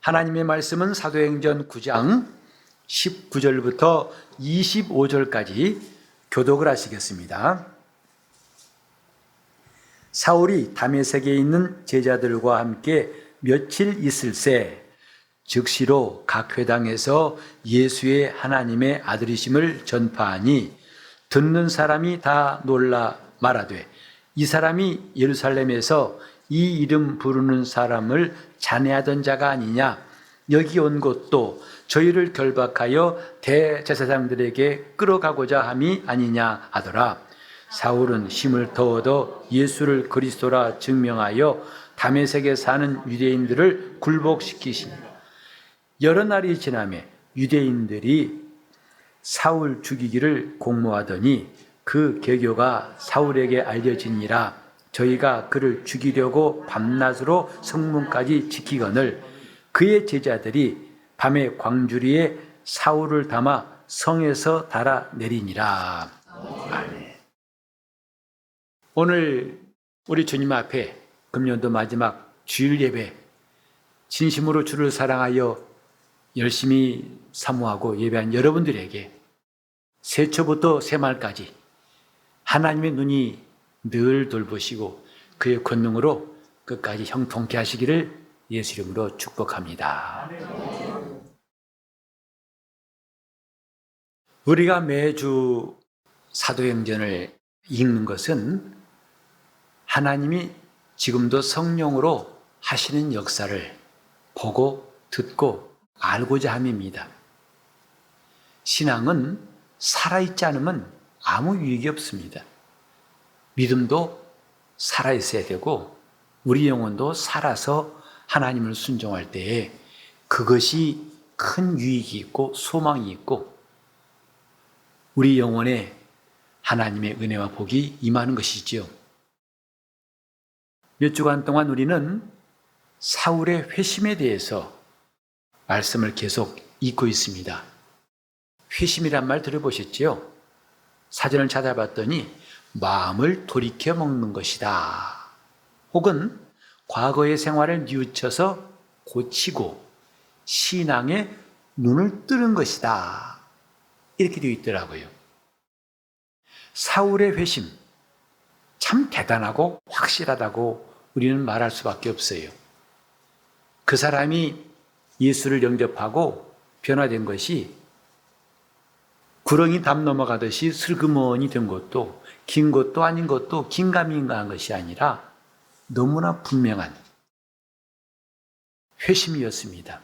하나님의 말씀은 사도행전 9장 19절부터 25절까지 교독을 하시겠습니다. 사울이 다메섹에 있는 제자들과 함께 며칠 있을새 즉시로 각 회당에서 예수의 하나님의 아들이심을 전파하니 듣는 사람이 다 놀라 말하되 이 사람이 예루살렘에서 이 이름 부르는 사람을 잔해하던 자가 아니냐, 여기 온 것도 저희를 결박하여 대제사장들에게 끌어가고자 함이 아니냐 하더라. 사울은 힘을 더 얻어 예수를 그리스도라 증명하여 다메섹에 사는 유대인들을 굴복시키시니 여러 날이 지나매 유대인들이 사울 죽이기를 공모하더니 그 계교가 사울에게 알려지니라. 저희가 그를 죽이려고 밤낮으로 성문까지 지키거늘 그의 제자들이 밤에 광주리에 사울을 담아 성에서 달아내리니라. 아멘. 오늘 우리 주님 앞에 금년도 마지막 주일 예배 진심으로 주를 사랑하여 열심히 사모하고 예배한 여러분들에게 새초부터 새말까지 하나님의 눈이 늘 돌보시고 그의 권능으로 끝까지 형통케 하시기를 예수 이름으로 축복합니다. 우리가 매주 사도행전을 읽는 것은 하나님이 지금도 성령으로 하시는 역사를 보고 듣고 알고자 함입니다. 신앙은 살아있지 않으면 아무 유익이 없습니다. 믿음도 살아있어야 되고 우리 영혼도 살아서 하나님을 순종할 때에 그것이 큰 유익이 있고 소망이 있고 우리 영혼에 하나님의 은혜와 복이 임하는 것이지요. 몇 주간 동안 우리는 사울의 회심에 대해서 말씀을 계속 읽고 있습니다. 회심이란 말 들어보셨지요? 사전을 찾아봤더니 마음을 돌이켜 먹는 것이다. 혹은 과거의 생활을 뉘우쳐서 고치고 신앙의 눈을 뜨는 것이다. 이렇게 되어 있더라고요. 사울의 회심, 참 대단하고 확실하다고 우리는 말할 수밖에 없어요. 그 사람이 예수를 영접하고 변화된 것이 구렁이 담 넘어가듯이 슬그머니 된 것도 긴 것도 아닌 것도 긴가민가한 것이 아니라 너무나 분명한 회심이었습니다.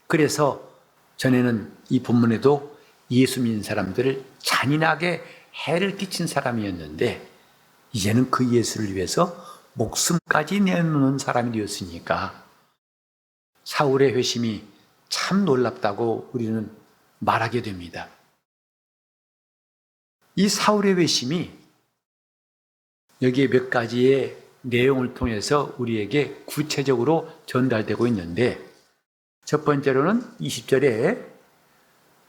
그래서 전에는 이 본문에도 예수 믿는 사람들을 잔인하게 해를 끼친 사람이었는데 이제는 그 예수를 위해서 목숨까지 내놓는 사람이 되었으니까 사울의 회심이 참 놀랍다고 우리는 말하게 됩니다. 이 사울의 회심이 여기에 몇 가지의 내용을 통해서 우리에게 구체적으로 전달되고 있는데 첫 번째로는 20절에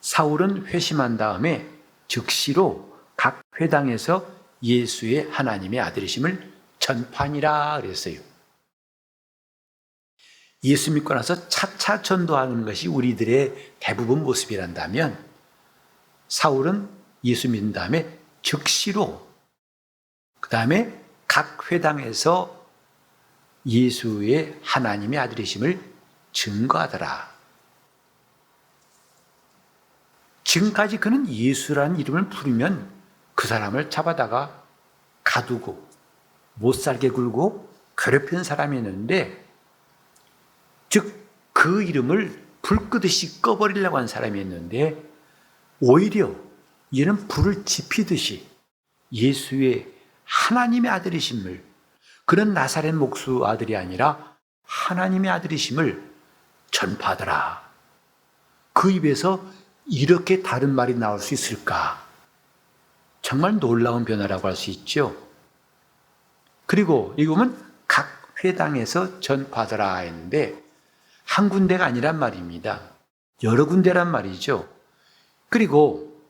사울은 회심한 다음에 즉시로 각 회당에서 예수의 하나님의 아들이심을 전파하니라 그랬어요. 예수 믿고 나서 차차 전도하는 것이 우리들의 대부분 모습이란다면 사울은 예수 믿은 다음에 즉시로 그 다음에 각 회당에서 예수의 하나님의 아들이심을 증거하더라. 지금까지 그는 예수라는 이름을 부르면 그 사람을 잡아다가 가두고 못 살게 굴고 괴롭히는 사람이었는데 즉 그 이름을 불 끄듯이 꺼버리려고 한 사람이었는데 오히려 얘는 불을 지피듯이 예수의 하나님의 아들이심을 그런 나사렛 목수 아들이 아니라 하나님의 아들이심을 전파하더라. 그 입에서 이렇게 다른 말이 나올 수 있을까? 정말 놀라운 변화라고 할 수 있죠. 그리고 이 보면 각 회당에서 전파하더라 했는데 한 군데가 아니란 말입니다. 여러 군데란 말이죠. 그리고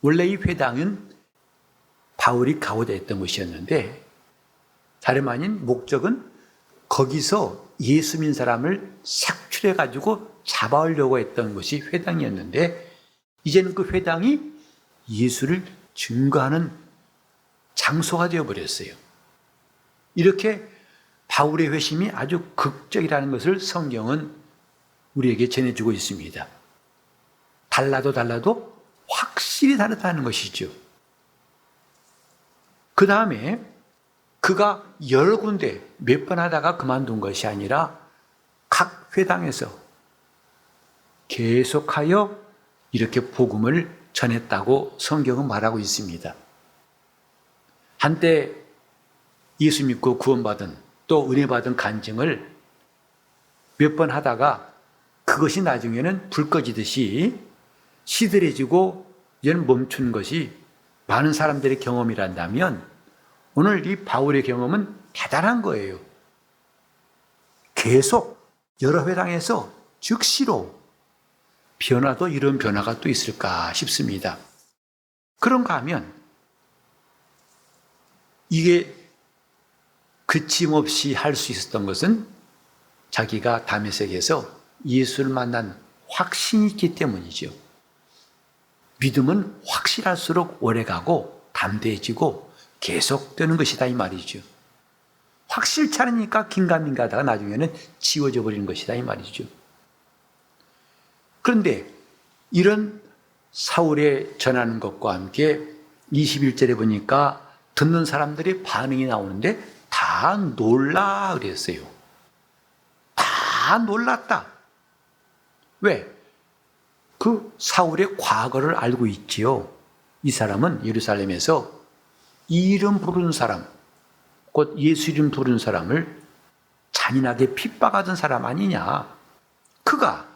원래 이 회당은 바울이 가고자 했던 것이었는데 다름 아닌 목적은 거기서 예수 믿는 사람을 색출해가지고 잡아오려고 했던 것이 회당이었는데 이제는 그 회당이 예수를 증거하는 장소가 되어버렸어요. 이렇게 바울의 회심이 아주 극적이라는 것을 성경은 우리에게 전해주고 있습니다. 달라도 확실히 다르다는 것이죠. 그 다음에 그가 여러 군데 몇 번 하다가 그만둔 것이 아니라 각 회당에서 계속하여 이렇게 복음을 전했다고 성경은 말하고 있습니다. 한때 예수 믿고 구원받은 또 은혜 받은 간증을 몇 번 하다가 그것이 나중에는 불 꺼지듯이 시들해지고 이제는 멈춘 것이 많은 사람들의 경험이란다면 오늘 이 바울의 경험은 대단한 거예요. 계속 여러 회당에서 즉시로 변화도 이런 변화가 또 있을까 싶습니다. 그런가 하면 이게 그침없이 할 수 있었던 것은 자기가 다메섹에서 예수를 만난 확신이 있기 때문이죠. 믿음은 확실할수록 오래가고 담대해지고 계속되는 것이다 이 말이죠. 확실치 않으니까 긴가민가 하다가 나중에는 지워져 버리는 것이다 이 말이죠. 그런데 이런 사울의 전하는 것과 함께 21절에 보니까 듣는 사람들의 반응이 나오는데 다 놀라 그랬어요. 다 놀랐다. 왜? 그 사울의 과거를 알고 있지요. 이 사람은 예루살렘에서 이름 부르는 사람, 곧 예수 이름 부르는 사람을 잔인하게 핍박하던 사람 아니냐. 그가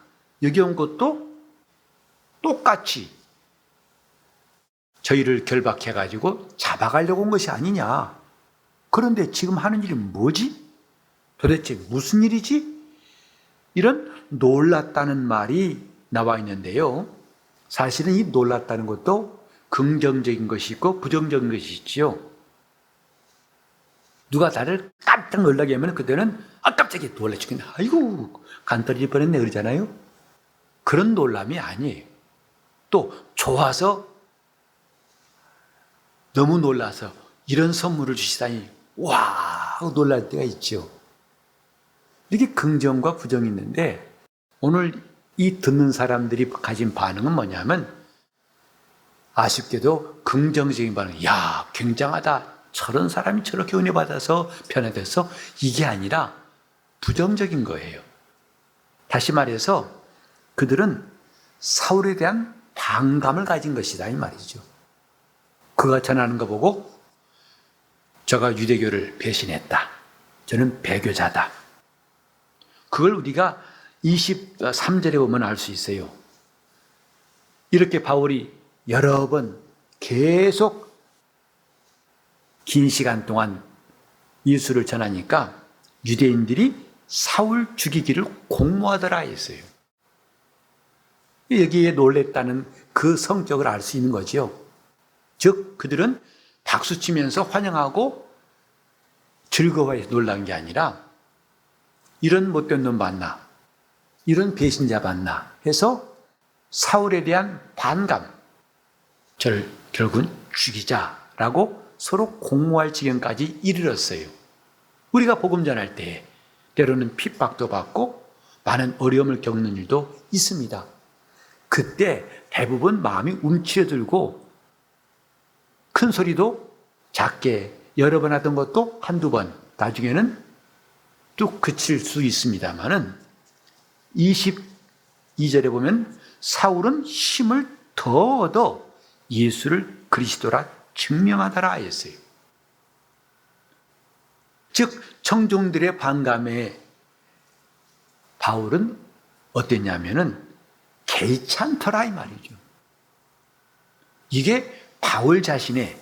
여기 온 것도 똑같이 저희를 결박해가지고 잡아가려고 온 것이 아니냐. 그런데 지금 하는 일이 뭐지? 도대체 무슨 일이지? 이런 놀랐다는 말이 나와 있는데요. 사실은 이 놀랐다는 것도 긍정적인 것이 있고 부정적인 것이 있지요. 누가 나를 깜짝 놀라게 하면 그때는 깜짝이야 놀라 죽겠네. 아이고 간 떨어질 뻔했네 그러잖아요. 그런 놀람이 아니에요. 또 좋아서 너무 놀라서 이런 선물을 주시다니 와 하고 놀랄 때가 있죠. 이렇게 긍정과 부정이 있는데 오늘 이 듣는 사람들이 가진 반응은 뭐냐면 아쉽게도 긍정적인 반응, 야 굉장하다. 저런 사람이 저렇게 은혜 받아서 변화돼서 이게 아니라 부정적인 거예요. 다시 말해서 그들은 사울에 대한 반감을 가진 것이다 이 말이죠. 그가 전하는 거 보고 저가 유대교를 배신했다. 저는 배교자다. 그걸 우리가 23절에 보면 알 수 있어요. 이렇게 바울이 여러 번 계속 긴 시간 동안 예수를 전하니까 유대인들이 사울 죽이기를 공모하더라 했어요. 여기에 놀랬다는 그 성격을 알 수 있는 거죠. 즉 그들은 박수치면서 환영하고 즐거워해서 놀란 게 아니라 이런 못된 놈 봤나, 이런 배신자 봤나 해서 사울에 대한 반감, 저를 결국은 죽이자라고 서로 공모할 지경까지 이르렀어요. 우리가 복음 전할 때 때로는 핍박도 받고 많은 어려움을 겪는 일도 있습니다. 그때 대부분 마음이 움츠러들고 큰 소리도 작게 여러 번 하던 것도 한두 번, 나중에는 뚝 그칠 수 있습니다만은 22절에 보면 사울은 힘을 더 얻어 예수를 그리스도라 증명하더라 했어요. 즉 청중들의 반감에 바울은 어땠냐면은 개의치 않더라 이 말이죠. 이게 바울 자신의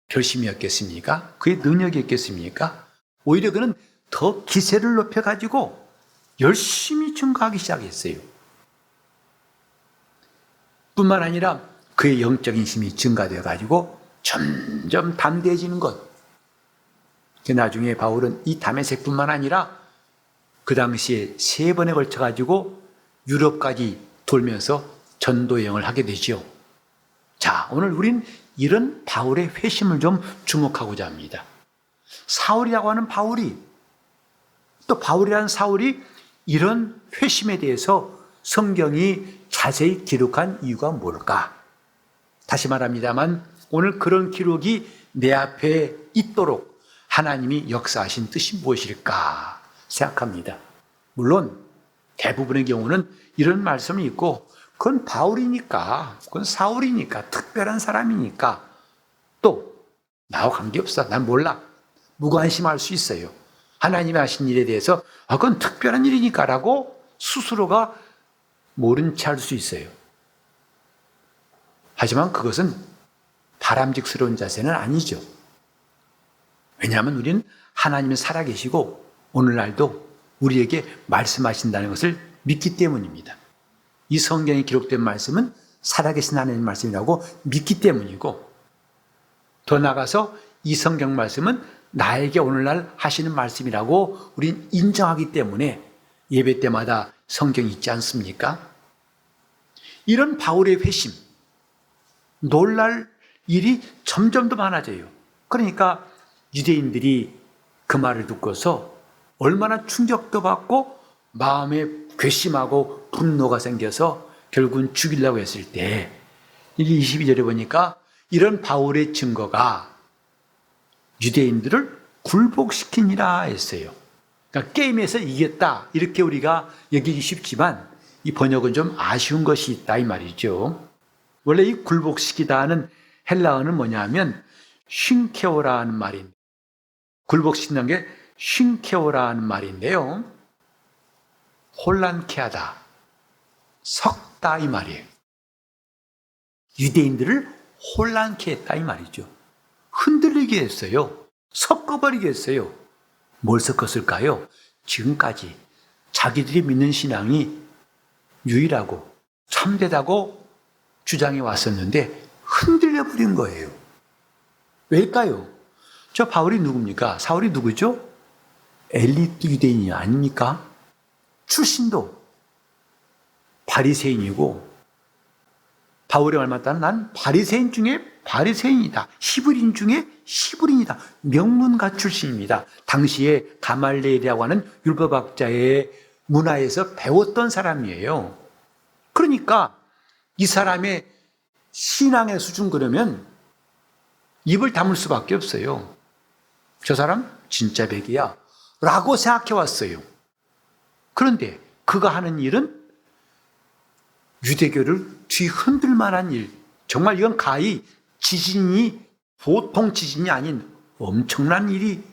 결심이었겠습니까? 그의 능력이었겠습니까? 오히려 그는 더 기세를 높여가지고 열심히 증거하기 시작했어요. 뿐만 아니라 그의 영적인 힘이 증가되어가지고 점점 담대해지는 것. 나중에 바울은 이 다메섹뿐만 아니라 그 당시에 3번에 걸쳐가지고 유럽까지 돌면서 전도 여행을 하게 되죠. 자, 오늘 우린 이런 바울의 회심을 좀 주목하고자 합니다. 사울이라고 하는 바울이, 또 바울이라는 사울이 이런 회심에 대해서 성경이 자세히 기록한 이유가 뭘까? 다시 말합니다만 오늘 그런 기록이 내 앞에 있도록 하나님이 역사하신 뜻이 무엇일까 생각합니다. 물론 대부분의 경우는 이런 말씀이 있고 그건 바울이니까, 그건 사울이니까, 특별한 사람이니까 또 나와 관계없어, 난 몰라, 무관심할 수 있어요. 하나님이 하신 일에 대해서 그건 특별한 일이니까 라고 스스로가 모른 채 할 수 있어요. 하지만 그것은 바람직스러운 자세는 아니죠. 왜냐하면 우리는 하나님이 살아계시고 오늘날도 우리에게 말씀하신다는 것을 믿기 때문입니다. 이 성경에 기록된 말씀은 살아계신 하나님의 말씀이라고 믿기 때문이고, 더 나아가서 이 성경 말씀은 나에게 오늘날 하시는 말씀이라고 우린 인정하기 때문에 예배 때마다 성경이 있지 않습니까? 이런 바울의 회심, 놀랄 일이 점점 더 많아져요. 그러니까 유대인들이 그 말을 듣고서 얼마나 충격도 받고 마음에 괘씸하고 분노가 생겨서 결국은 죽이려고 했을 때, 이게 22절에 보니까 이런 바울의 증거가 유대인들을 굴복시키니라 했어요. 그러니까 게임에서 이겼다 이렇게 우리가 여기기 쉽지만 이 번역은 좀 아쉬운 것이 있다 이 말이죠. 원래 이 굴복시키다 하는 헬라어는 뭐냐면 쉰케오라는 말인데, 굴복시킨다는 게 쉰케오라는 말인데요, 혼란케 하다, 섞다 이 말이에요. 유대인들을 혼란케 했다 이 말이죠. 흔들리게 했어요. 섞어버리게 했어요. 뭘 섞었을까요? 지금까지 자기들이 믿는 신앙이 유일하고 참되다고 주장해 왔었는데 흔들려버린 거예요. 왜일까요? 저 바울이 누굽니까? 사울이 누구죠? 엘리트 유대인이 아닙니까? 출신도 바리새인이고, 바울의 말 맞다는 난 바리새인 중에 바리새인이다, 히브리인 중에 히브리인이다, 명문가 출신입니다. 당시에 가말리엘이라고 하는 율법학자의 문화에서 배웠던 사람이에요. 그러니까 이 사람의 신앙의 수준 그러면 입을 다물 수밖에 없어요. 저 사람 진짜 백이야 라고 생각해 왔어요. 그런데 그가 하는 일은 유대교를 뒤흔들 만한 일, 정말 이건 가히 지진이, 보통 지진이 아닌 엄청난 일이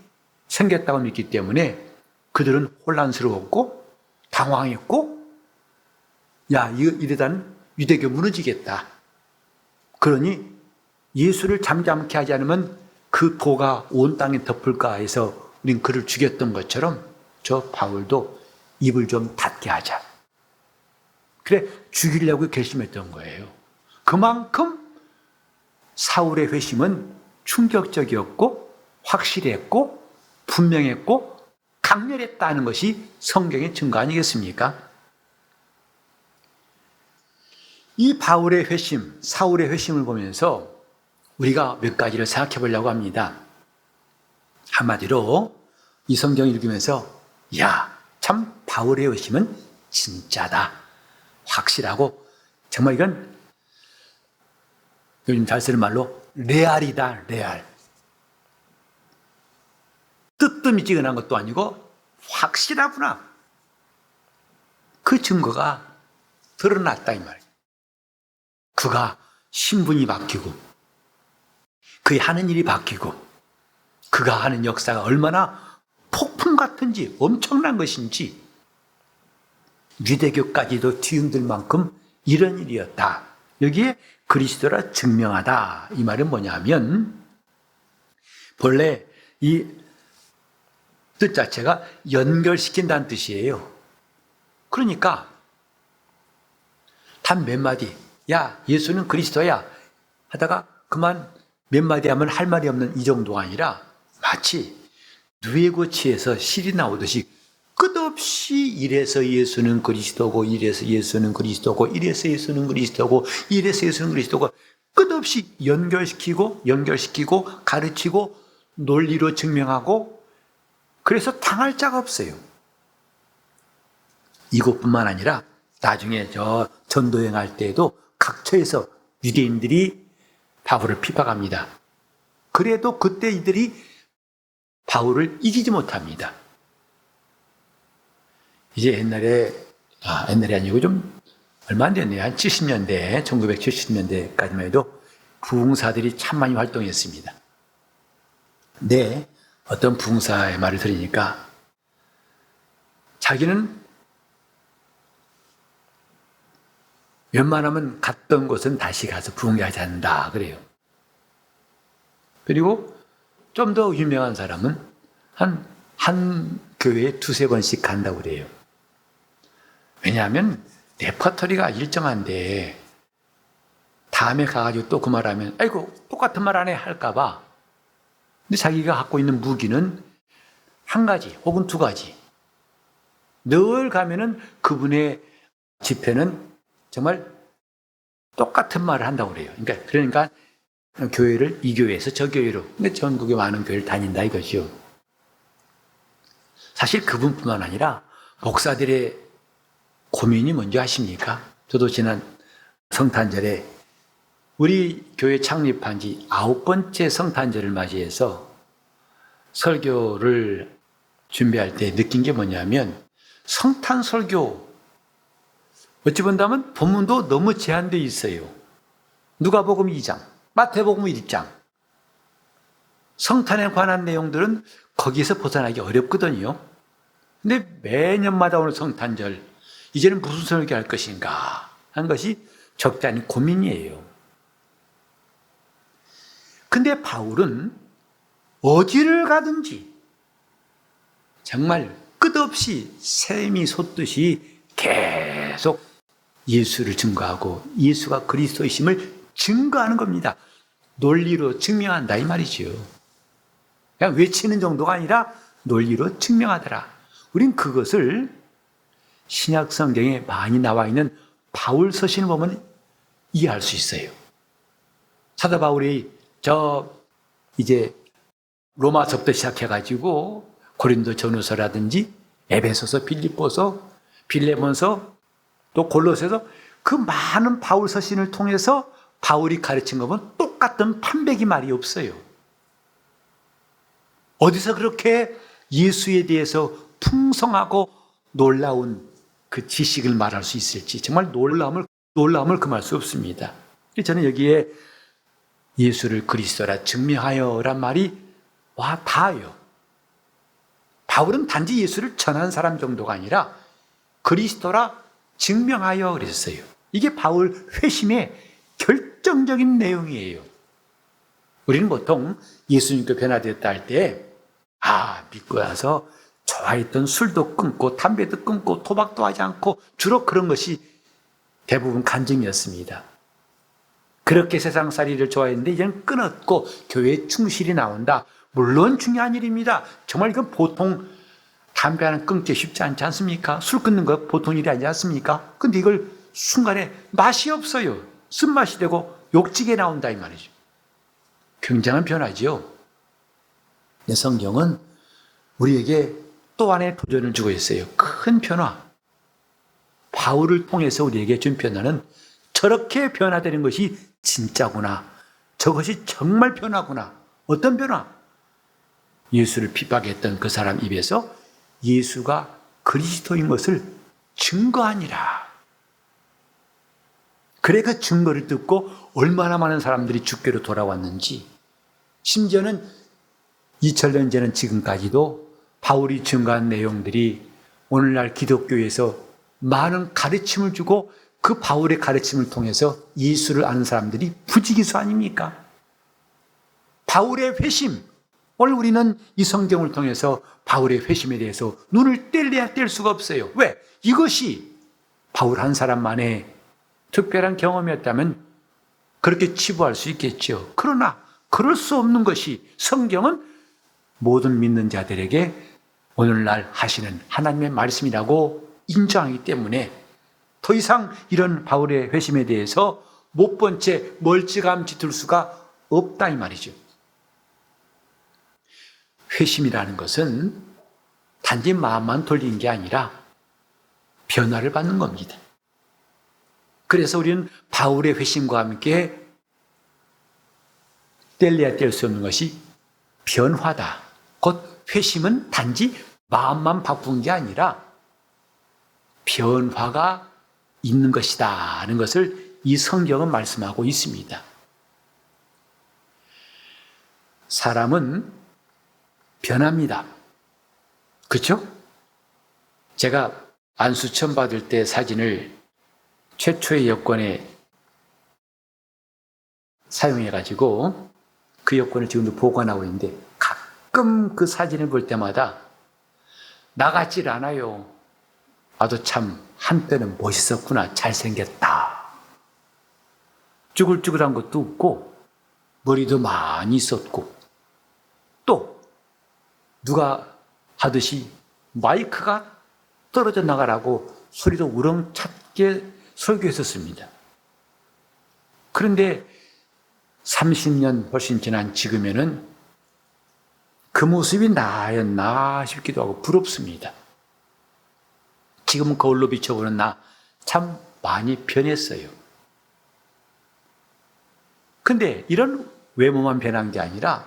생겼다고 믿기 때문에 그들은 혼란스러웠고 당황했고, 야, 이러다는 유대교 무너지겠다. 그러니 예수를 잠잠케 하지 않으면 그 도가 온 땅에 덮을까 해서 우린 그를 죽였던 것처럼 저 바울도 입을 좀 닫게 하자. 그래, 죽이려고 결심했던 거예요. 그만큼 사울의 회심은 충격적이었고 확실했고 분명했고 강렬했다는 것이 성경의 증거 아니겠습니까? 이 바울의 회심, 사울의 회심을 보면서 우리가 몇 가지를 생각해 보려고 합니다. 한마디로 이 성경을 읽으면서 야, 참 바울의 회심은 진짜다, 확실하고, 정말 이건 요즘 잘 쓰는 말로 레알이다, 레알. 뜨뜻미지근한 것도 아니고 확실하구나. 그 증거가 드러났다 이 말이에요. 그가 신분이 바뀌고 그의 하는 일이 바뀌고 그가 하는 역사가 얼마나 폭풍 같은지, 엄청난 것인지 유대교까지도 뒤흔들 만큼 이런 일이었다. 여기에 그리스도라 증명하다 이 말은 뭐냐면, 본래 이 뜻 자체가 연결시킨다는 뜻이에요. 그러니까 단 몇 마디, 야, 예수는 그리스도야 하다가 그만 몇 마디 하면 할 말이 없는 이 정도가 아니라 마치 누에고치에서 실이 나오듯이 끝없이 이래서 예수는 그리스도고, 이래서 예수는 그리스도고, 이래서 예수는 그리스도고, 이래서 예수는 그리스도고, 끝없이 연결시키고 가르치고 논리로 증명하고, 그래서 당할 자가 없어요. 이것뿐만 아니라 나중에 저 전도여행할 때에도 각처에서 유대인들이 바울을 핍박합니다. 그래도 그때 이들이 바울을 이기지 못합니다. 이제 옛날에 아니고 좀 얼마 안 됐네요. 한 70년대, 1970년대까지만 해도 부흥사들이 참 많이 활동했습니다. 근데 어떤 부흥사의 말을 들으니까 자기는 웬만하면 갔던 곳은 다시 가서 부흥하지 않는다 그래요. 그리고 좀 더 유명한 사람은 한 교회에 2-3번씩 간다고 그래요. 왜냐하면 레퍼토리가 일정한데 다음에 가가지고 또 그 말하면 아이고 똑같은 말 안 해 할까봐. 근데 자기가 갖고 있는 무기는 한 가지 혹은 2가지. 늘 가면은 그분의 집회는 정말 똑같은 말을 한다고 그래요. 그러니까 교회를 이 교회에서 저 교회로, 근데 전국에 많은 교회를 다닌다 이거죠. 사실 그분뿐만 아니라 목사들의 고민이 뭔지 아십니까? 저도 지난 성탄절에 우리 교회 창립한 지 9번째 성탄절을 맞이해서 설교를 준비할 때 느낀 게 뭐냐면 성탄 설교, 어찌 본다면 본문도 너무 제한되어 있어요. 누가복음 2장, 마태복음 1장. 성탄에 관한 내용들은 거기에서 벗어나기 어렵거든요. 근데 매년마다 오는 성탄절, 이제는 무슨 설교할 것인가 하는 것이 적지 않은 고민이에요. 근데 바울은 어디를 가든지 정말 끝없이 샘이 솟듯이 계속 예수를 증거하고 예수가 그리스도이심을 증거하는 겁니다. 논리로 증명한다 이 말이죠. 그냥 외치는 정도가 아니라 논리로 증명하더라. 우린 그것을 신약 성경에 많이 나와 있는 바울 서신을 보면 이해할 수 있어요. 사도 바울이 이제 로마서부터 시작해가지고 고린도 전후서라든지 에베소서, 빌립보서, 빌레몬서, 또 골로새서 그 많은 바울 서신을 통해서 바울이 가르친 것은 똑같은 판백이 말이 없어요. 어디서 그렇게 예수에 대해서 풍성하고 놀라운 그 지식을 말할 수 있을지 정말 놀라움을 금할 수 없습니다. 저는 여기에 예수를 그리스도라 증명하여란 말이 닿아요. 바울은 단지 예수를 전한 사람 정도가 아니라 그리스도라 증명하여 그랬어요. 이게 바울 회심의 결정적인 내용이에요. 우리는 보통 예수님께 변화되었다 할 때 믿고 나서 좋아했던 술도 끊고 담배도 끊고 토박도 하지 않고 주로 그런 것이 대부분 간증이었습니다. 그렇게 세상살이를 좋아했는데 이제는 끊었고 교회에 충실히 나온다. 물론 중요한 일입니다. 정말 이건 보통 담배 하나 끊기 쉽지 않지 않습니까? 술 끊는 거 보통 일이 아니지 않습니까? 근데 이걸 순간에 맛이 없어요. 쓴맛이 되고 욕지게 나온다 이 말이죠. 굉장한 변화죠. 근데 성경은 우리에게 또 하나의 도전을 주고 있어요. 큰 변화. 바울을 통해서 우리에게 준 변화는 저렇게 변화되는 것이 진짜구나. 저것이 정말 변화구나. 어떤 변화? 예수를 핍박했던 그 사람 입에서 예수가 그리스도인 것을 증거하니라. 그래 그 증거를 듣고 얼마나 많은 사람들이 주께로 돌아왔는지, 심지어는 2000년 전은 지금까지도 바울이 증거한 내용들이 오늘날 기독교에서 많은 가르침을 주고 그 바울의 가르침을 통해서 예수를 아는 사람들이 부지기수 아닙니까? 바울의 회심, 오늘 우리는 이 성경을 통해서 바울의 회심에 대해서 눈을 뗄래야 뗄 수가 없어요. 왜? 이것이 바울 한 사람만의 특별한 경험이었다면 그렇게 치부할 수 있겠죠. 그러나 그럴 수 없는 것이 성경은 모든 믿는 자들에게 오늘날 하시는 하나님의 말씀이라고 인정하기 때문에 더 이상 이런 바울의 회심에 대해서 못 본 채 멀찌감치 둘 수가 없다 이 말이죠. 회심이라는 것은 단지 마음만 돌린 게 아니라 변화를 받는 겁니다. 그래서 우리는 바울의 회심과 함께 뗄래야 뗄 수 없는 것이 변화다. 곧 회심은 단지 마음만 바꾼 게 아니라 변화가 있는 것이다 하는 것을 이 성경은 말씀하고 있습니다. 사람은 변합니다. 그렇죠? 제가 안수천 받을 때 사진을 최초의 여권에 사용해가지고 그 여권을 지금도 보관하고 있는데 가끔 그 사진을 볼 때마다 나 같질 않아요. 나도 참 한때는 멋있었구나. 잘생겼다. 쭈글쭈글한 것도 없고 머리도 많이 있었고 또 누가 하듯이 마이크가 떨어져 나가라고 소리도 우렁찼게 설교했었습니다. 그런데 30년 훨씬 지난 지금에는 그 모습이 나였나 싶기도 하고 부럽습니다. 지금은 거울로 비춰보는 나 참 많이 변했어요. 근데 이런 외모만 변한 게 아니라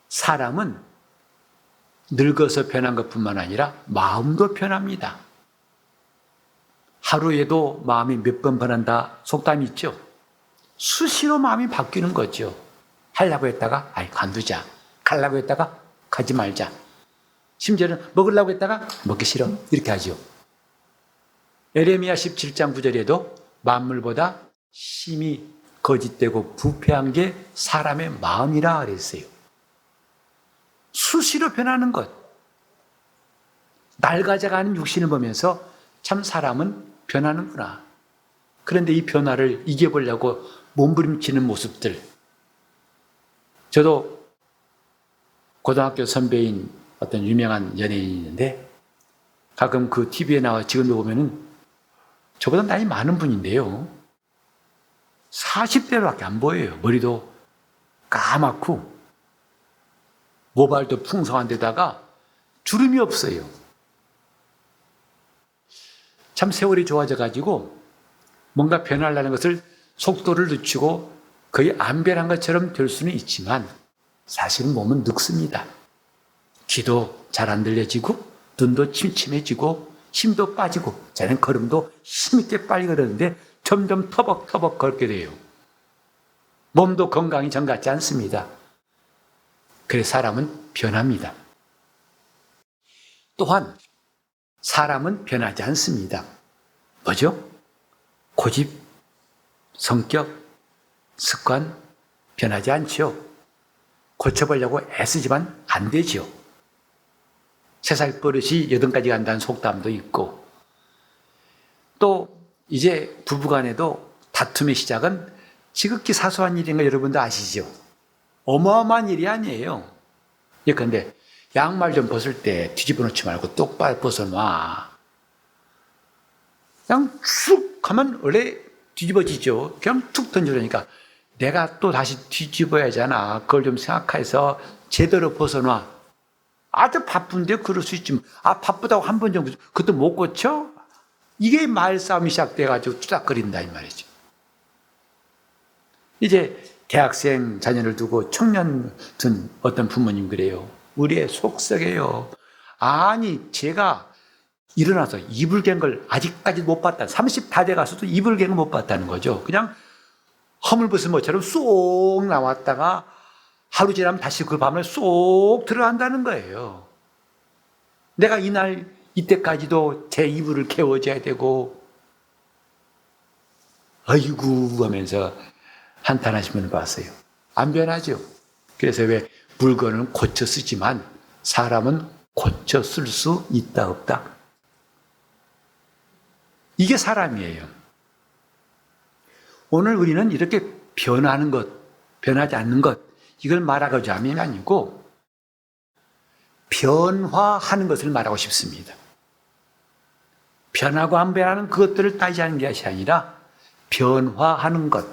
사람은 늙어서 변한 것뿐만 아니라 마음도 변합니다. 하루에도 마음이 몇 번 변한다 속담이 있죠. 수시로 마음이 바뀌는 거죠. 하려고 했다가 관두자. 가려고 했다가 가지 말자. 심지어는 먹으려고 했다가 먹기 싫어. 이렇게 하죠. 에레미야 17장 9절에도 만물보다 심히 거짓되고 부패한 게 사람의 마음이라 그랬어요. 수시로 변하는 것. 낡아져가는 육신을 보면서 참 사람은 변하는구나. 그런데 이 변화를 이겨보려고 몸부림치는 모습들. 저도 고등학교 선배인 어떤 유명한 연예인이 있는데 가끔 그 TV에 나와 지금도 보면은 저보다 나이 많은 분인데요. 40대로밖에 안 보여요. 머리도 까맣고 모발도 풍성한 데다가 주름이 없어요. 참 세월이 좋아져가지고 뭔가 변하려는 것을 속도를 늦추고 거의 안 변한 것처럼 될 수는 있지만 사실은 몸은 늙습니다. 귀도 잘 안 들려지고 눈도 침침해지고 힘도 빠지고 저는 걸음도 힘있게 빨리 걸었는데 점점 터벅터벅 걷게 돼요. 몸도 건강이 전 같지 않습니다. 그래서 사람은 변합니다. 또한 사람은 변하지 않습니다. 뭐죠? 고집, 성격, 습관 변하지 않죠. 고쳐보려고 애쓰지만 안 되죠. 3살 버릇이 8가지 간다는 속담도 있고 또 이제 부부간에도 다툼의 시작은 지극히 사소한 일인 거 여러분도 아시죠? 어마어마한 일이 아니에요. 그런데 양말 좀 벗을 때 뒤집어 놓지 말고 똑바로 벗어놔. 그냥 쭉 하면 원래 뒤집어지죠. 그냥 툭 던져놓으니까 내가 또 다시 뒤집어야 하잖아. 그걸 좀 생각해서 제대로 벗어놔. 아주 바쁜데 그럴 수 있지만 바쁘다고 한 번 정도 그것도 못 고쳐? 이게 말싸움이 시작돼가지고 투닥거린다 이 말이죠. 이제 대학생 자녀를 두고 청년 둔 어떤 부모님 그래요. 우리 애 속썩해요. 아니 제가 일어나서 이불 갠 걸 아직까지 못 봤다. 30 다 돼가서도 이불 갠 걸 못 봤다는 거죠. 그냥 허물벗은 것처럼 쏙 나왔다가 하루 지나면 다시 그 밤에 쏙 들어간다는 거예요. 내가 이때까지도 제 이불을 개워줘야 되고 아이고 하면서 한탄하시면 봤어요. 안 변하죠. 그래서 왜 물건은 고쳐 쓰지만 사람은 고쳐 쓸 수 있다 없다. 이게 사람이에요. 오늘 우리는 이렇게 변하는 것, 변하지 않는 것 이걸 말하고자 함이 아니고 변화하는 것을 말하고 싶습니다. 변하고 안 변하는 그것들을 따지는 것이 아니라 변화하는 것.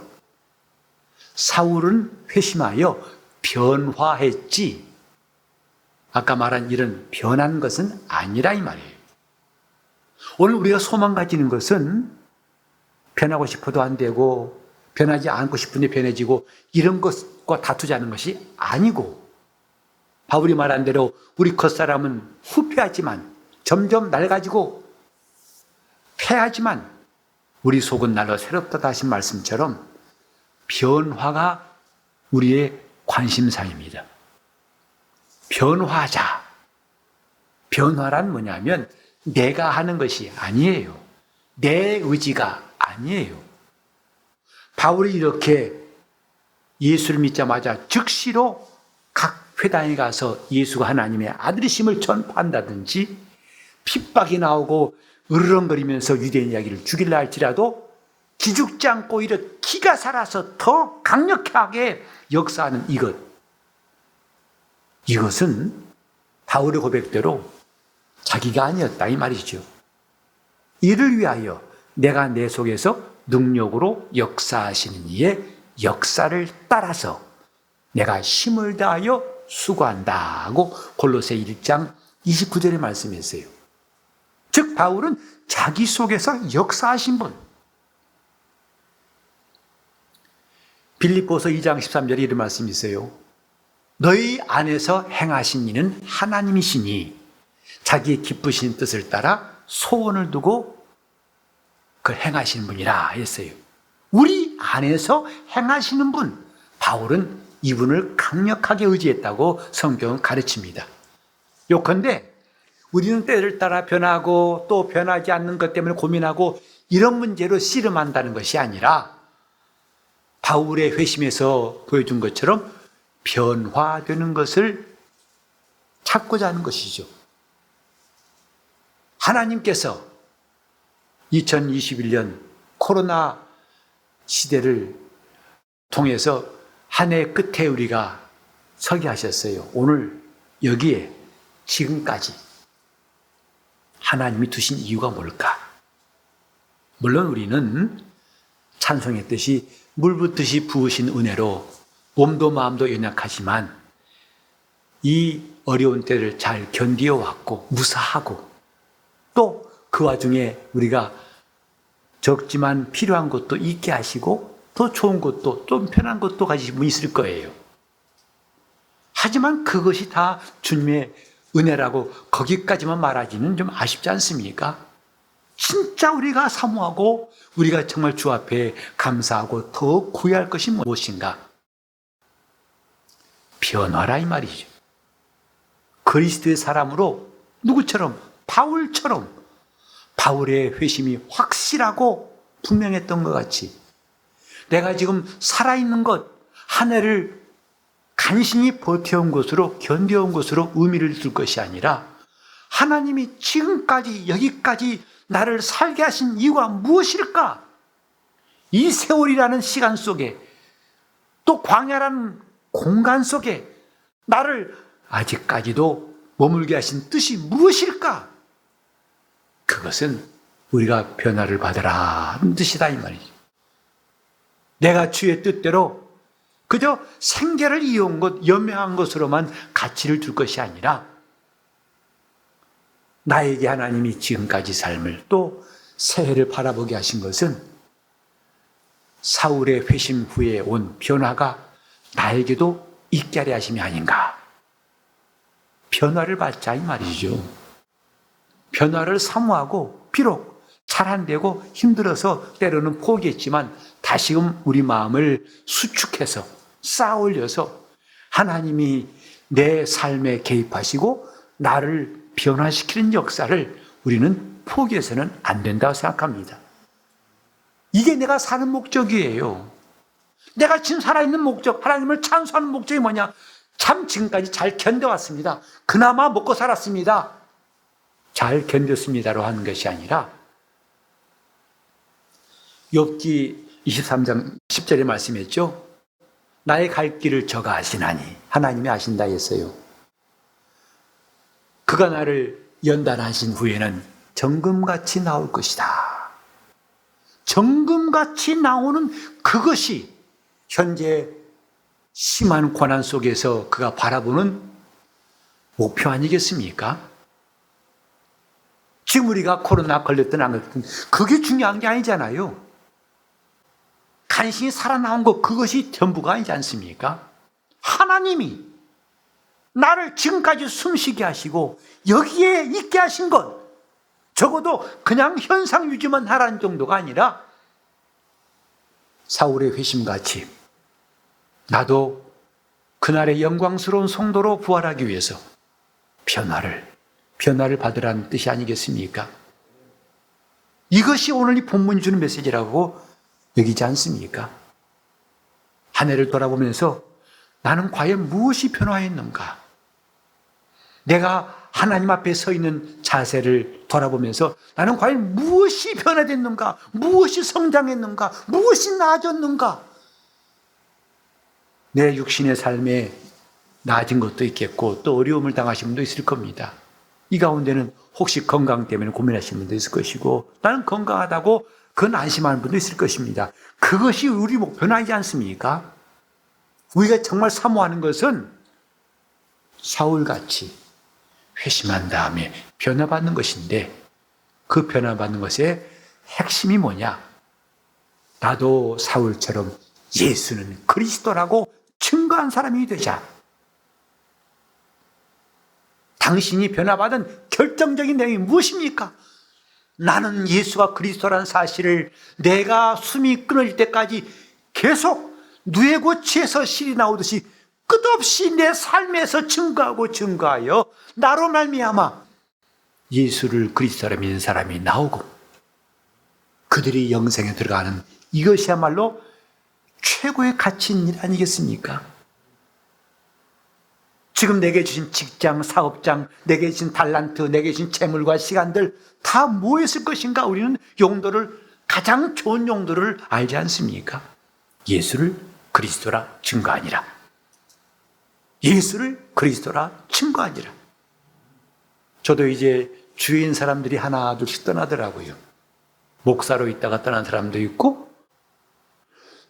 사울은 회심하여 변화했지, 아까 말한 이런 변한 것은 아니라 이 말이에요. 오늘 우리가 소망 가지는 것은 변하고 싶어도 안 되고 변하지 않고 싶은데 변해지고 이런 것과 다투자는 것이 아니고, 바울이 말한 대로 우리 겉사람은 후패하지만 점점 낡아지고 패하지만 우리 속은 날로 새롭다 하신 말씀처럼 변화가 우리의 관심사입니다. 변화하자. 변화란 뭐냐면 내가 하는 것이 아니에요. 내 의지가 아니에요. 바울이 이렇게 예수를 믿자마자 즉시로 각 회당에 가서 예수가 하나님의 아들이심을 전파한다든지, 핍박이 나오고 으르렁거리면서 유대인 이야기를 죽일라 할지라도 기죽지 않고 오히려 기가 살아서 더 강력하게 역사하는 이것은 바울의 고백대로 자기가 아니었다 이 말이죠. 이를 위하여 내가 내 속에서 능력으로 역사하시는 이의 역사를 따라서 내가 힘을 다하여 수고한다 하고 골로새 1장 29절에 말씀했어요. 즉 바울은 자기 속에서 역사하신 분. 빌립보서 2장 13절에 이런 말씀이 있어요. 너희 안에서 행하신 이는 하나님이시니 자기의 기쁘신 뜻을 따라 소원을 두고 그걸 행하시는 분이라 했어요. 우리 안에서 행하시는 분, 바울은 이분을 강력하게 의지했다고 성경은 가르칩니다. 요컨대 우리는 때를 따라 변하고 또 변하지 않는 것 때문에 고민하고 이런 문제로 씨름한다는 것이 아니라 바울의 회심에서 보여준 것처럼 변화되는 것을 찾고자 하는 것이죠. 하나님께서 2021년 코로나 시대를 통해서 한 해 끝에 우리가 서게 하셨어요. 오늘 여기에 지금까지 하나님이 두신 이유가 뭘까? 물론 우리는 찬송했듯이 물 붓듯이 부으신 은혜로 몸도 마음도 연약하지만 이 어려운 때를 잘 견디어 왔고 무사하고 또 그 와중에 우리가 적지만 필요한 것도 있게 하시고 더 좋은 것도 좀 편한 것도 가지고 있을 거예요. 하지만 그것이 다 주님의 은혜라고 거기까지만 말하기는 좀 아쉽지 않습니까? 진짜 우리가 사모하고 우리가 정말 주 앞에 감사하고 더 구해야 할 것이 무엇인가? 변화라 이 말이죠. 그리스도의 사람으로 누구처럼? 바울처럼 바울의 회심이 확실하고 분명했던 것 같이 내가 지금 살아있는 것, 한 해를 간신히 버텨온 것으로 견뎌온 것으로 의미를 둘 것이 아니라 하나님이 지금까지 여기까지 나를 살게 하신 이유가 무엇일까? 이 세월이라는 시간 속에 또 광야라는 공간 속에 나를 아직까지도 머물게 하신 뜻이 무엇일까? 그것은 우리가 변화를 받으라 하는 뜻이다 이 말이죠. 내가 주의 뜻대로 그저 생계를 이어온 것, 연명한 것으로만 가치를 둘 것이 아니라 나에게 하나님이 지금까지 삶을 또 새해를 바라보게 하신 것은 사울의 회심 후에 온 변화가 나에게도 있게 하려 하심이 아닌가. 변화를 받자 이 말이죠. 변화를 사모하고 비록 잘 안 되고 힘들어서 때로는 포기했지만 다시금 우리 마음을 수축해서 쌓아 올려서 하나님이 내 삶에 개입하시고 나를 변화시키는 역사를 우리는 포기해서는 안 된다고 생각합니다. 이게 내가 사는 목적이에요. 내가 지금 살아있는 목적, 하나님을 찬송하는 목적이 뭐냐? 참 지금까지 잘 견뎌왔습니다. 그나마 먹고 살았습니다. 잘 견뎠습니다로 하는 것이 아니라 욥기 23장 10절에 말씀했죠. 나의 갈 길을 저가 아시나니 하나님이 아신다 했어요. 그가 나를 연단하신 후에는 정금같이 나올 것이다. 정금같이 나오는 그것이 현재 심한 고난 속에서 그가 바라보는 목표 아니겠습니까? 지금 우리가 코로나 걸렸든 안 걸렸든 그게 중요한 게 아니잖아요. 간신히 살아나온 것, 그것이 전부가 아니지 않습니까? 하나님이 나를 지금까지 숨쉬게 하시고 여기에 있게 하신 것, 적어도 그냥 현상 유지만 하라는 정도가 아니라 사울의 회심같이 나도 그날의 영광스러운 성도로 부활하기 위해서 변화를 받으라는 뜻이 아니겠습니까? 이것이 오늘 이 본문이 주는 메시지라고 여기지 않습니까? 한 해를 돌아보면서 나는 과연 무엇이 변화했는가? 내가 하나님 앞에 서 있는 자세를 돌아보면서 나는 과연 무엇이 변화됐는가? 무엇이 성장했는가? 무엇이 나아졌는가? 내 육신의 삶에 나아진 것도 있겠고 또 어려움을 당하신 분도 있을 겁니다. 이 가운데는 혹시 건강 때문에 고민하시는 분도 있을 것이고 나는 건강하다고 그건 안심하는 분도 있을 것입니다. 그것이 우리 목표는 아니지 않습니까? 우리가 정말 사모하는 것은 사울같이 회심한 다음에 변화받는 것인데 그 변화받는 것의 핵심이 뭐냐? 나도 사울처럼 예수는 그리스도라고 증거한 사람이 되자. 당신이 변화받은 결정적인 내용이 무엇입니까? 나는 예수가 그리스도라는 사실을 내가 숨이 끊어질 때까지 계속 누에 고치에서 실이 나오듯이 끝없이 내 삶에서 증거하여 나로 말미암아 예수를 그리스도라 믿는 사람이 나오고 그들이 영생에 들어가는 이것이야말로 최고의 가치인 일 아니겠습니까? 지금 내게 주신 직장, 사업장, 내게 주신 달란트, 내게 주신 재물과 시간들 다 뭐였을 것인가? 우리는 용도를, 가장 좋은 용도를 알지 않습니까? 예수를 그리스도라 증거하니라. 예수를 그리스도라 증거하니라. 저도 이제 주위에 있는 사람들이 하나 둘씩 떠나더라고요. 목사로 있다가 떠난 사람도 있고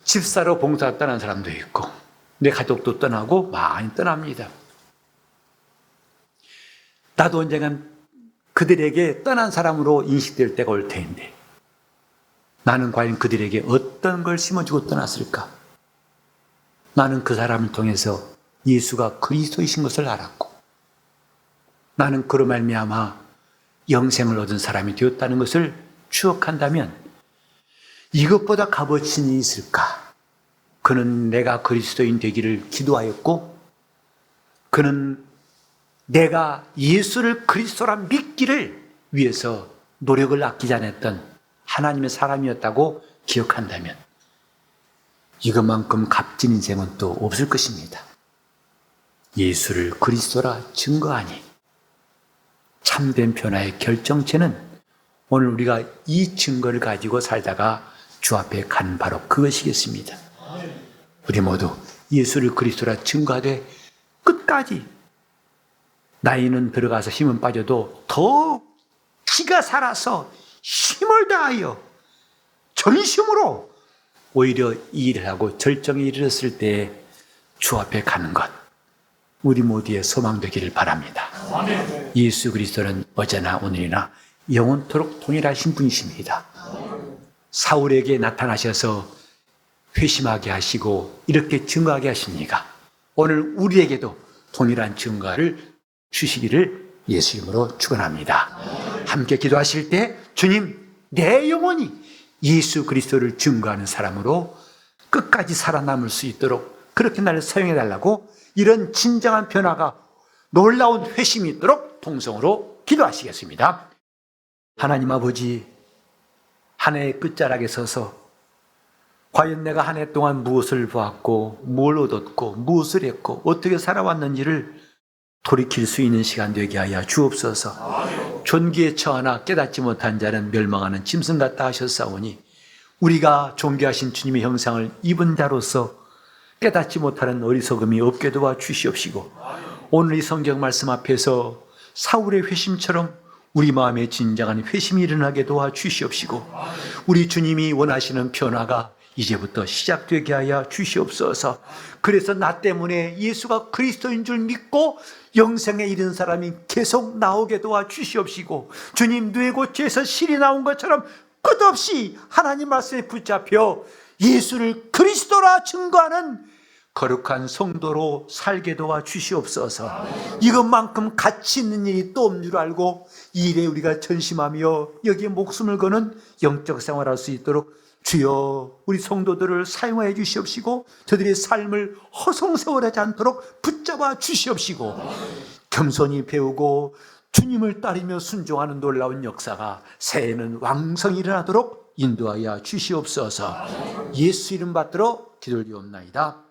집사로 봉사 떠난 사람도 있고 내 가족도 떠나고 많이 떠납니다. 나도 언젠간 그들에게 떠난 사람으로 인식될 때가 올 텐데 나는 과연 그들에게 어떤 걸 심어주고 떠났을까? 나는 그 사람을 통해서 예수가 그리스도이신 것을 알았고 나는 그로 말미암아 영생을 얻은 사람이 되었다는 것을 추억한다면 이것보다 값어치는 일이 있을까? 그는 내가 그리스도인 되기를 기도하였고 그는 내가 예수를 그리스도라 믿기를 위해서 노력을 아끼지 않았던 하나님의 사람이었다고 기억한다면 이것만큼 값진 인생은 또 없을 것입니다. 예수를 그리스도라 증거하니 참된 변화의 결정체는 오늘 우리가 이 증거를 가지고 살다가 주 앞에 가는 바로 그것이겠습니다. 우리 모두 예수를 그리스도라 증거하되 끝까지 나이는 들어가서 힘은 빠져도 더 기가 살아서 힘을 다하여 전심으로 오히려 이 일을 하고 절정에 이르렀을 때 주 앞에 가는 것 우리 모두의 소망 되기를 바랍니다. 예수 그리스도는 어제나 오늘이나 영원토록 동일하신 분이십니다. 사울에게 나타나셔서 회심하게 하시고 이렇게 증거하게 하십니까? 오늘 우리에게도 동일한 증거를 주시기를 예수 이름으로 축원합니다. 함께 기도하실 때 주님 내 영혼이 예수 그리스도를 증거하는 사람으로 끝까지 살아남을 수 있도록 그렇게 나를 사용해 달라고 이런 진정한 변화가 놀라운 회심이 있도록 통성으로 기도하시겠습니다. 하나님 아버지 한 해의 끝자락에 서서 과연 내가 한 해 동안 무엇을 보았고 뭘 얻었고 무엇을 했고 어떻게 살아왔는지를 돌이킬 수 있는 시간 되게 하여 주옵소서. 존귀에 처하나 깨닫지 못한 자는 멸망하는 짐승 같다 하셨사오니 우리가 존귀하신 주님의 형상을 입은 자로서 깨닫지 못하는 어리석음이 없게 도와 주시옵시고 오늘 이 성경 말씀 앞에서 사울의 회심처럼 우리 마음에 진정한 회심이 일어나게 도와 주시옵시고, 우리 주님이 원하시는 변화가 이제부터 시작되게 하여 주시옵소서. 그래서 나 때문에 예수가 그리스도인 줄 믿고 영생에 이른 사람이 계속 나오게 도와 주시옵시고, 주님 뇌고체에서 실이 나온 것처럼 끝없이 하나님 말씀에 붙잡혀 예수를 그리스도라 증거하는 거룩한 성도로 살게 도와 주시옵소서. 이것만큼 가치 있는 일이 또 없는 줄 알고 이 일에 우리가 전심하며 여기에 목숨을 거는 영적 생활할 수 있도록 주여 우리 성도들을 사용하여 주시옵시고, 저들의 삶을 허송세월하지 않도록 붙잡아 주시옵시고, 겸손히 배우고 주님을 따르며 순종하는 놀라운 역사가 새해에는 왕성히 일어나도록 인도하여 주시옵소서. 예수 이름 받들어 기도드리옵나이다.